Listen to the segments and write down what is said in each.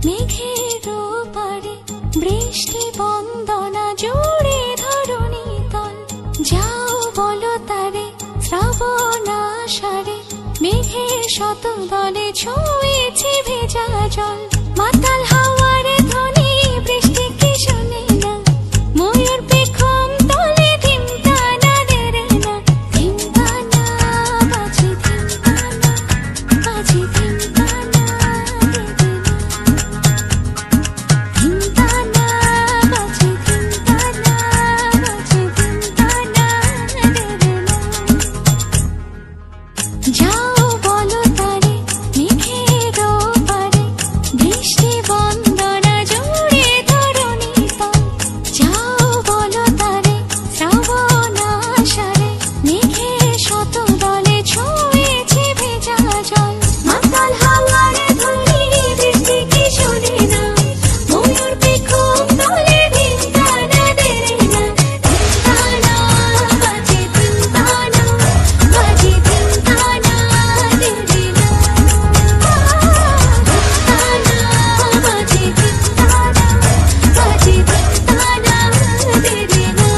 মেঘের ওপারে বৃষ্টি বন্দনা জুড়ে ধরণী তল। যাও বলো তারে শ্রাবণ আষাঢ়ে মেঘের শত দলে ছুঁয়েছে ভেজা জল। মাতাল হাওয়ারে ধ্বনি বৃষ্টি কি শোনে না, ময়ূর পেখম তলে ধিমতানা দেরে না। ধিমতানা বাজে ধিমতানা বাজে ধিমতানা দেরে না। ধিমতানা বাজে ধিমতানা বাজে ধিমতানা দেরে না। যাও বলো তারে মেঘের ওপারে বৃষ্টি বন্দনা জুড়ে ধরণী তল। যাও বলো তারে শ্রাবণ আষাঢ়ে মেঘের শত দলে ছুঁয়েছে ভেজা জল। মাতাল হাওয়ারে ধ্বনি বৃষ্টি কি শোনে না, ময়ূর পেখম তলে ধিমতানা দেরে না। ধিমতানা বাজে ধিমতানা বাজে ধিমতানা দেরে না। ধিমতানা বাজে ধিমতানা বাজে ধিমতানা দেরে না।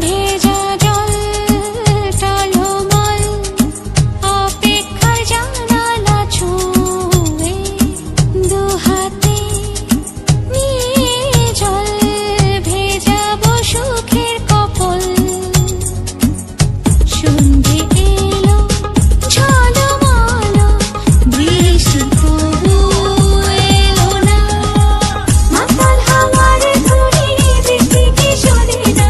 ভেজা জল টলমল অপেক্ষার জানালা ছুঁয়ে দুহাতে নিয়ে জল ভেজাবো সুখের কপল। সন্ধে এলো ঝলমল বৃষ্টি তবু এলো না। মাতাল হাওয়ারে ধ্বনি বৃষ্টি কি শোনে না,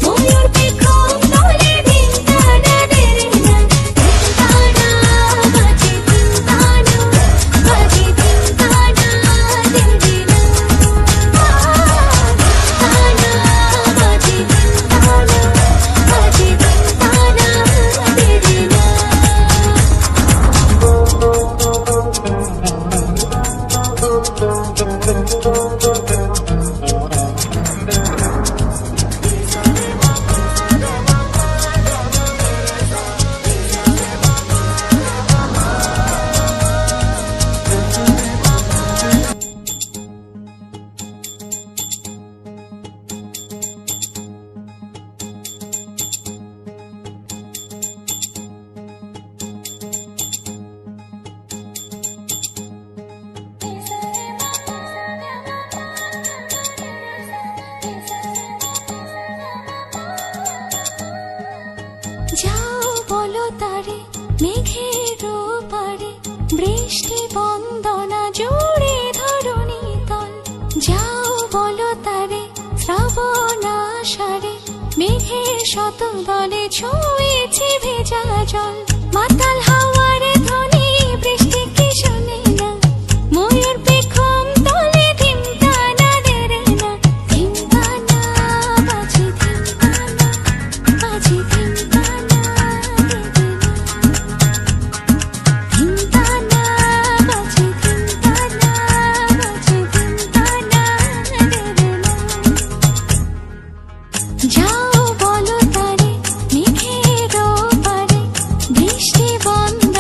ময়ূর পেখম তলে ধিমতানা দেরে না। ধিমতানা বাজে ধিমতানা বাজে ধিমতানা দেরে না। ধিমতানা বাজে ধিমতানা বাজে ধিমতানা দেরে না। যাও বলো তারে মেঘের ওপারে বৃষ্টি বন্দনা জুড়ে ধরণী তল। যাও বলো তারে শ্রাবণ আষাঢ়ে মেঘের শত দলে ছুঁয়েছে ভেজা জল। মাতাল হাওয়ারে ধ্বনি বৃষ্টি কি শোনে না, ময়ূর পেখম তলে ধিমতানা দেরে না। ধিমতানা বাজে ধিমতানা বাজে ধিমতানা দেরে না। ধিমতানা বাজে ধিমতানা বাজে ধিমতানা দেরে না। যাও বলো তারে মেঘের ওপারে বৃষ্টি বন্দনা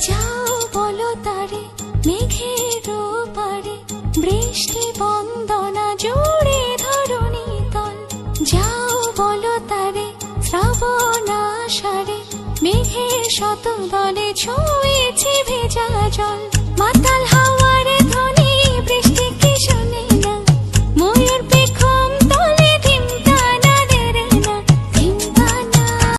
যাও বলো তারে মেঘের পারে বৃষ্টি বন্দনা জুড়ে ধরণী তল যাও বলো তারে শ্রাবণ আষাঢ়ে মেঘের শত দলে ছুঁয়েছে ভেজা জল মাতাল